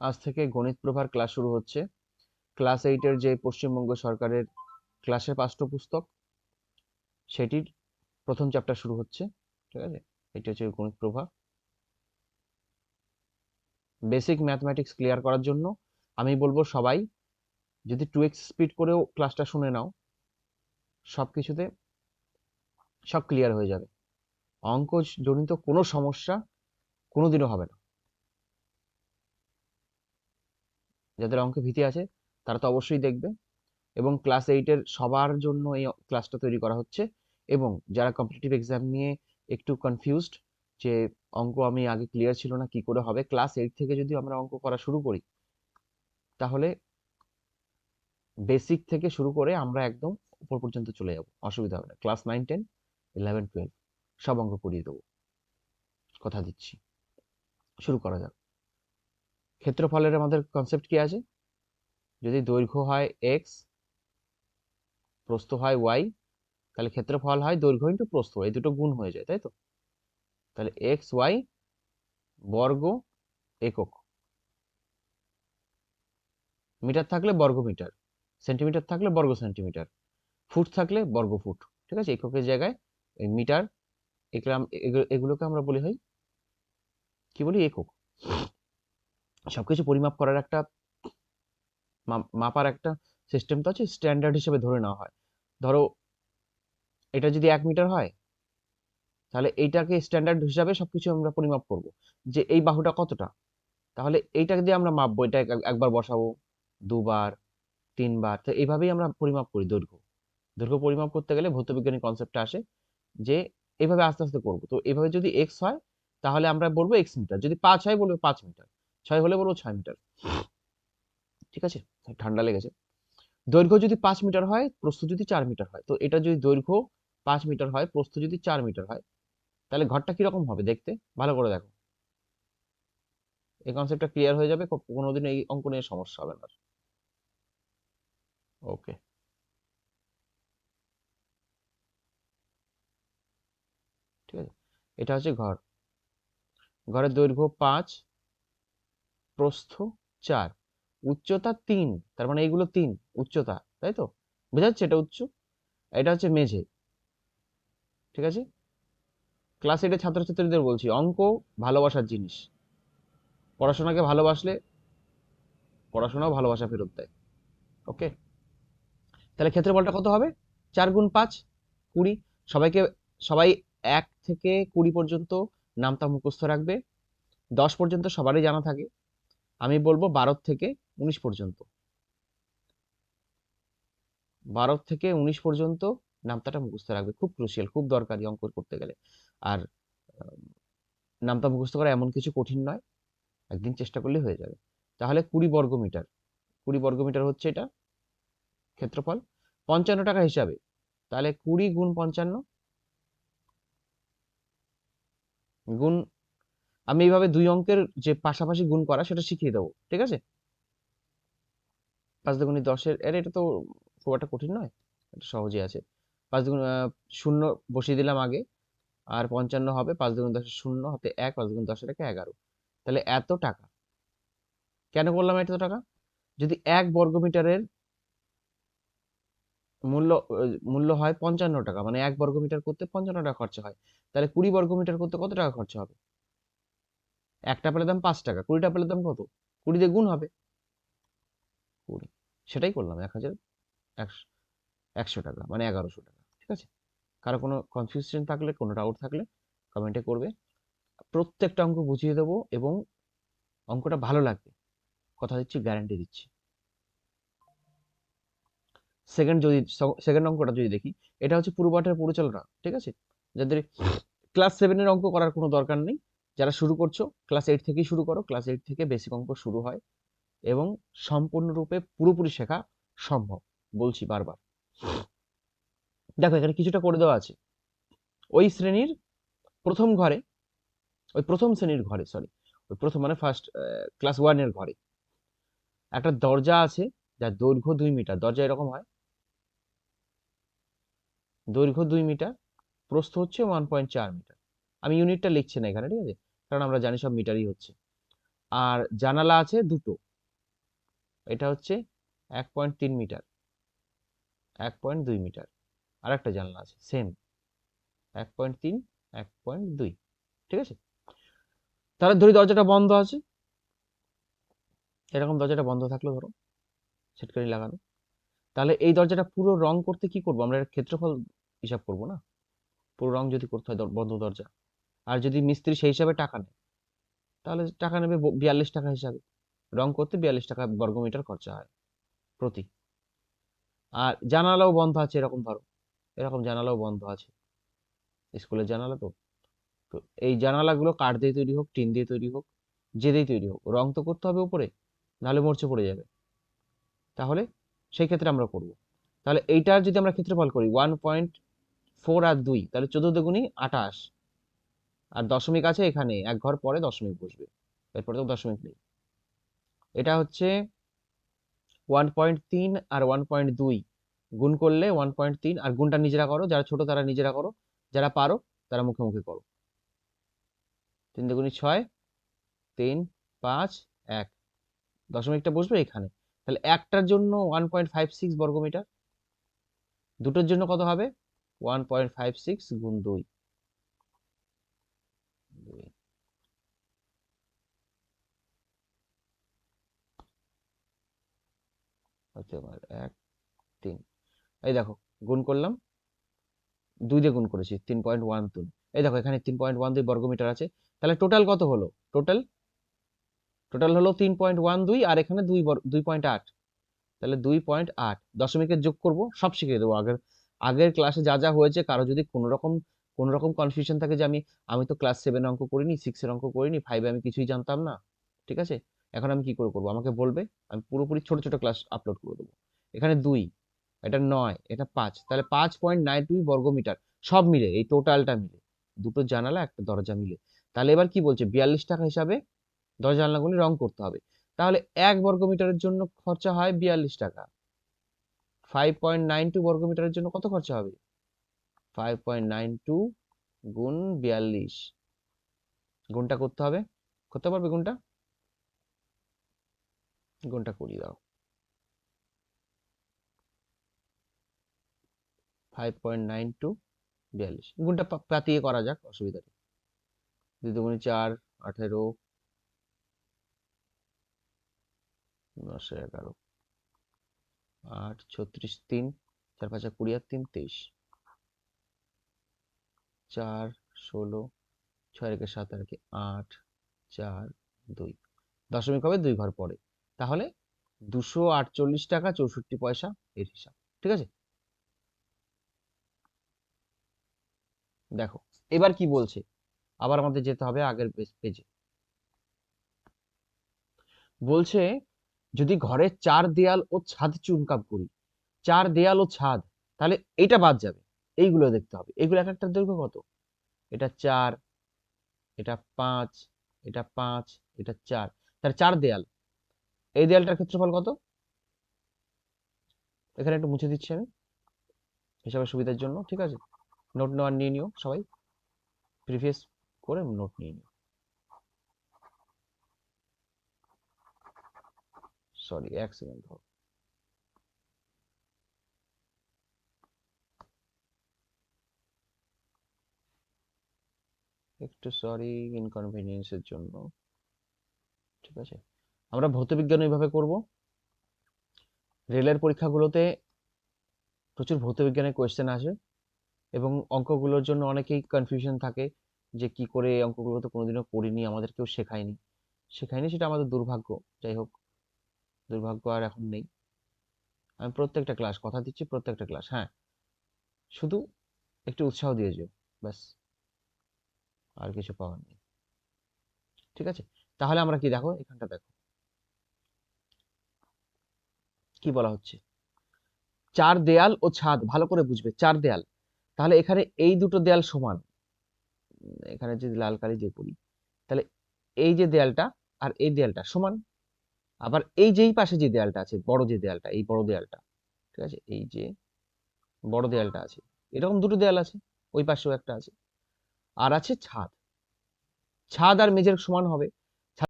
আজ থেকে গণিত প্রভার ক্লাস শুরু হচ্ছে। ক্লাস 8-এর যে পশ্চিমবঙ্গ সরকারের ক্লাসের পাঠ্যপুস্তক, সেটির প্রথম চ্যাপ্টার শুরু হচ্ছে। ঠিক আছে, এটি হচ্ছে গণিত প্রভা। বেসিক ম্যাথমেটিক্স ক্লিয়ার করার জন্য আমি বলবো সবাই যদি 2x স্পিড করেও ক্লাসটা শুনে নাও, সব কিছুতে সব ক্লিয়ার হয়ে যাবে। অঙ্ক জনিত কোনো সমস্যা কোনোদিনও হবে না। যাদের অঙ্কে ভীতি আছে তারা তো অবশ্যই দেখবে, এবং ক্লাস 8-এর সবার জন্য এই ক্লাসটা তৈরি করা হচ্ছে। এবং যারা কম্পিটিটিভ এক্সাম নিয়ে একটু কনফিউজড, যে অঙ্ক আমি আগে ক্লিয়ার ছিল না, কি করে হবে, ক্লাস 8 থেকে যদি আমরা অঙ্ক করা শুরু করি, তাহলে বেসিক থেকে শুরু করে আমরা একদম উপর পর্যন্ত চলে যাব, অসুবিধা হবে না। ক্লাস 9, 10, 11, 12 সব অঙ্ক করিয়ে দেবো, কথা দিচ্ছি। শুরু করা যাক। ক্ষেত্রফলের আমাদের কনসেপ্ট কি আছে? যদি দৈর্ঘ্য হয় এক্স, প্রস্থ হয় ওয়াই, তাহলে ক্ষেত্রফল হয় দৈর্ঘ্য ইন্টু প্রস্থ, এই দুটো গুণ হয়ে যায়, তাই তো? তাহলে এক্স ওয়াই বর্গ একক, মিটার থাকলে বর্গ মিটার, সেন্টিমিটার থাকলে বর্গ সেন্টিমিটার, ফুট থাকলে বর্গ ফুট। ঠিক আছে, এককের জায়গায় এই মিটার, এগুলোকে আমরা বলি হয় কি বলি, একক। সবকিছু পরিমাপ করার একটা মাপার একটা সিস্টেম তো আছে, স্ট্যান্ডার্ড হিসেবে ধরে নেওয়া হয়। ধরো এটা যদি 1 মিটার হয়, তাহলে এইটাকে স্ট্যান্ডার্ড হিসাবে সবকিছু আমরা পরিমাপ করব, যে এই বাহুটা কতটা, তাহলে এইটাকে দিয়ে আমরা মাপবো, এটা একবার বসাবো, দুবার, তিনবার, তো এইভাবেই আমরা পরিমাপ করি দৈর্ঘ্য। দৈর্ঘ্য পরিমাপ করতে গেলে ভৌতবিজ্ঞানী কনসেপ্টটা আসে, যে এইভাবে আস্তে আস্তে করবো। তো এইভাবে যদি এক্স হয়, তাহলে আমরা বলবো এক্স মিটার, যদি 5 হয় বলবো 5 মিটার, 6 হলে বলবো 6 মিটার। ঠিক আছে, ঠান্ডা লেগেছে। দৈর্ঘ্য যদি 5 মিটার হয়, প্রস্থ যদি 4 মিটার হয়, তো এটা যদি দৈর্ঘ্য 5 মিটার হয়, প্রস্থ যদি 4 মিটার হয়, তাহলে ঘরটা কিরকম হবে দেখতে, ভালো করে দেখো। এই কনসেপ্টটা ক্লিয়ার হয়ে যাবে, কোনোদিন এই অঙ্ক নিয়ে সমস্যা হবে না। ওকে, ঠিক আছে। এটা হচ্ছে ঘর। ঘরের দৈর্ঘ্য 5, প্রস্থ 4, উচ্চতা 3, তার মানে এইগুলো 3 উচ্চতা, তাই তো? বোঝা যাচ্ছে এটা উচ্চ। এটা হচ্ছে মেঝে। ঠিক আছে, ক্লাস 8-এর ছাত্রছাত্রীদের বলছি, অঙ্ক ভালোবাসার জিনিস। পড়াশোনাকে ভালোবাসলে পড়াশোনাও ভালোবাসা ফেরত দেয়। ওকে, তাহলে ক্ষেত্রফলটা কত হবে? 4 × 5 20। সবাই 1 থেকে 20 পর্যন্ত নামতা মুখস্থ রাখবে। 10 পর্যন্ত সবারই জানা থাকে। আমি বলবো 12 থেকে 19 পর্যন্ত, 12 থেকে 19 পর্যন্ত নামতাটা মুখস্থ রাখবে, খুব ক্রুশিয়াল, খুব দরকারি অঙ্ক করতে গেলে। আর নামতা মুখস্থ করা এমন কিছু কঠিন নয়, একদিন চেষ্টা করলে হয়ে যাবে। তাহলে 20 বর্গ মিটার, 20 বর্গ মিটার হচ্ছে এটা ক্ষেত্রফল। 55 টাকা হিসাবে, তাহলে 20 গুণ 55 গুণ, আমি এইভাবে দুই অঙ্কের যে পাশাপাশি গুণ করা সেটা শিখিয়ে দেবো। ঠিক আছে, 5 × 10 এর এটা তো খুব একটা কঠিন নয়, এটা সহজে আছে। 5 শূন্য বসিয়ে দিলাম আগে, আর 55 হবে, 5 × 10 শূন্য, হাতে 1, 5 × 10 11। তাহলে এত টাকা। কেন বললাম এত টাকা? যদি 1 বর্গমিটারের মূল্য মূল্য হয় 55 টাকা, মানে 1 বর্গমিটার করতে 55 টাকা খরচা হয়, তাহলে 20 বর্গমিটার করতে কত টাকা খরচা হবে? একটা পেলে দাম 5 টাকা, 20টা পেলে দাম কত? 20 দিয়ে গুণ হবে, 20, সেটাই করলাম, 1,100 টাকা, মানে 1100 টাকা। ঠিক আছে, কারো কোনো কনফিউশন থাকলে, কোনো ডাউট থাকলে কমেন্টে করবে। প্রত্যেকটা অঙ্ক বুঝিয়ে দেবো, এবং অঙ্কটা ভালো লাগবে, কথা দিচ্ছি, গ্যারান্টি দিচ্ছি। সেকেন্ড অঙ্কটা যদি দেখি, এটা হচ্ছে পূর্বপাঠের পরিচালনা। ঠিক আছে, যাদের ক্লাস 7-এর অঙ্ক করার কোনো দরকার নেই, যারা শুরু করছো ক্লাস 8 থেকেই শুরু করো। ক্লাস 8 থেকে বেসিক অঙ্ক শুরু হয়, এবং সম্পূর্ণরূপে পুরোপুরি শেখা সম্ভব, বলছি বারবার। দেখো এখানে কিছুটা করে দেওয়া আছে। ওই শ্রেণীর প্রথম ঘরে, ওই প্রথম শ্রেণীর ঘরে, সরি, ওই প্রথম মানে ফার্স্ট ক্লাস 1-এর ঘরে একটা দরজা আছে, যার দৈর্ঘ্য 2 মিটার। দরজা এরকম হয়, দৈর্ঘ্য 2 মিটার, প্রস্থ হচ্ছে 1.4 মিটার। আমি ইউনিটটা লিখছি না এখানে, ঠিক আছে, কারণ আমরা জানি সব মিটারই হচ্ছে। আর জানালা আছে দুটো, এটা হচ্ছে 1.3 মিটার, 1.2 মিটার। আর একটা জানলা আছে সেম 1.3, 1.2, ঠিক আছে। তাহলে ধরি দরজাটা বন্ধ আছে, এরকম দরজাটা বন্ধ থাকলো ধরো, ছিটকানি লাগানো, তাহলে এই দরজাটা পুরো রং করতে কি করবো আমরা? এর ক্ষেত্রফল হিসাব করবো না? পুরো রং যদি করতে হয় বন্ধ দরজা, আর যদি মিস্ত্রি সেই হিসাবে টাকা নেয়, তাহলে টাকা নেবে 42 টাকা হিসাবে। রং করতে 42 টাকা বর্গমিটার খরচা হয় প্রতি। আর জানালাও বন্ধ আছে, এরকম ধরো, এরকম জানালাও বন্ধ আছে, স্কুলের জানালা তো। তো এই জানালাগুলো কাঠ দিয়ে তৈরি হোক, টিন দিয়ে তৈরি হোক, যে দিয়ে তৈরি হোক, রং তো করতে হবে উপরে, নাহলে মরচে পড়ে যাবে। তাহলে সেই ক্ষেত্রে আমরা করব। তাহলে এইটার যদি আমরা ক্ষেত্রফল করি 1.4 আর 2, তাহলে 14 দুগুণী 28। আর দশমিক আছে এখানে, এক ঘর পরে দশমিক বসবে, এরপরে তো দশমিক নেই। এটা হচ্ছে 1.3 আর 1.2 গুণ করলে 1.3, আর গুণটা নিজেরা করো, যারা ছোট তারা নিজেরা করো, যারা পারো তারা মুখে মুখে করো। 3 দুগুণী 6, 3, 5, 1, দশমিকটা বসবে এখানে। তাহলে একটার জন্য 1.56 বর্গমিটার, দুটোর জন্য কত হবে? 1.56 গুণ 2, হচ্ছে আমার 1, 3। এই দেখো গুণ করলাম, 2 দিয়ে গুণ করেছি 3.12। এই দেখো এখানে 3.12 বর্গমিটার আছে। তাহলে টোটাল কত হলো? টোটাল টোটাল হলো 3.12, আর এখানে 2.8, তাহলে 2.8। দশমিকের যোগ করব, সব শিখিয়ে দেবো। আগের আগের ক্লাসে যা যা হয়েছে, কারো যদি কোনো রকম কনফিউশন থাকে যে আমি তো ক্লাস 7 অঙ্ক করিনি, 6 এর অঙ্ক করিনি, 5 আমি কিছুই জানতাম না, ঠিক আছে, এখন আমি কি করে করবো আমাকে বলবে, আমি পুরোপুরি ছোট ছোট ক্লাস আপলোড করে দেবো। এখানে 2, এটা 9, এটা 5, তাহলে 5.92 বর্গমিটার, সব মিলে এই টোটালটা মিলে, দুটো জানালা একটা দরজা মিলে। তাহলে এবার কি বলছে? 42 টাকা হিসাবে দরজা জানলাগুলি রং করতে হবে। তাহলে 1 বর্গমিটারের জন্য খরচা হয় 42 টাকা। 5.92 বর্গমিটারের জন্য কত খরচা হবে? 5.92 গুণ 42, গুণটা করতে হবে, করতে পারবে গুণটা? গুণটা করিয়ে দাও। 5.92, 42, গুণটা পাতিয়ে করা যাক, অসুবিধা নেই। 2 দুগুণে 4, 18, 911, 8, 36, 3, 4 5 20 আর 3 23, 4, 16, 6 রেখে 7 রেখে 8, 4, 2, দশমিক হবে 2 ঘর পরে। তাহলে 248 টাকা 64 পয়সা এর হিসাব, ঠিক আছে। দেখো এবার কি বলছে, আবার আমাদের যেতে হবে আগের পেজে। বলছে যদি ঘরের 4 দেয়াল ও ছাদ চুনকাম করি, 4 দেয়াল ও ছাদ, তাহলে এটা বাদ যাবে, এইগুলো দেখতে হবে। এগুলো এক একটার দৈর্ঘ্য কত? এটা 4, এটা 5, এটা 5, এটা 4, তার 4 দেয়াল। এই দেয়ালটার ক্ষেত্রফল কত? এখানে একটু মুছে দিচ্ছি আমি হিসাবের সুবিধার জন্য, ঠিক আছে। নোট নেওয়ার নিয়ে নিও সবাই, প্রিভিয়াস করে নোট নিয়ে নিও। সরি, 1 সেকেন্ড ধরো। একটু সরি ইনকনভেনিয়েন্সের জন্য, ঠিক আছে। আমরা ভৌতবিজ্ঞান এইভাবে করব। রেলের পরীক্ষাগুলোতে প্রচুর ভৌতবিজ্ঞানের কোয়েশ্চেন আসে, এবং অঙ্কগুলোর জন্য অনেকেই কনফিউশন থাকে যে কি করে এই অঙ্কগুলো তো কোনোদিনও করিনি, আমাদের কেউ শেখায়নি। শেখায়নি সেটা আমাদের দুর্ভাগ্য, যাই হোক, দুর্ভাগ্য আর এখন নেই। আমি প্রত্যেকটা ক্লাস, কথা দিচ্ছি প্রত্যেকটা ক্লাস, হ্যাঁ, শুধু একটু উৎসাহ দিয়ে যেও, ব্যাস, আর কিছু পাওয়ার নেই, ঠিক আছে। তাহলে আমরা কি, দেখো এখানটা দেখো কি বলা হচ্ছে। 4 দেয়াল ও ছাদ, ভালো করে বুঝবে, 4 দেয়াল, তাহলে এখানে এই দুটো দেয়াল সমান। এখানে যদি লাল কালি দিয়ে করি, তাহলে এই যে দেয়ালটা আর এই দেয়ালটা সমান। আবার এই যেই পাশে যে দেয়ালটা আছে, বড় যে দেয়ালটা, এই বড় দেয়ালটা, ঠিক আছে, এই যে বড় দেয়ালটা আছে, এরকম দুটো দেয়াল আছে, ওই পাশেও একটা আছে। আর আছে ছাদ, ছাদ আর মেঝের সমান হবে।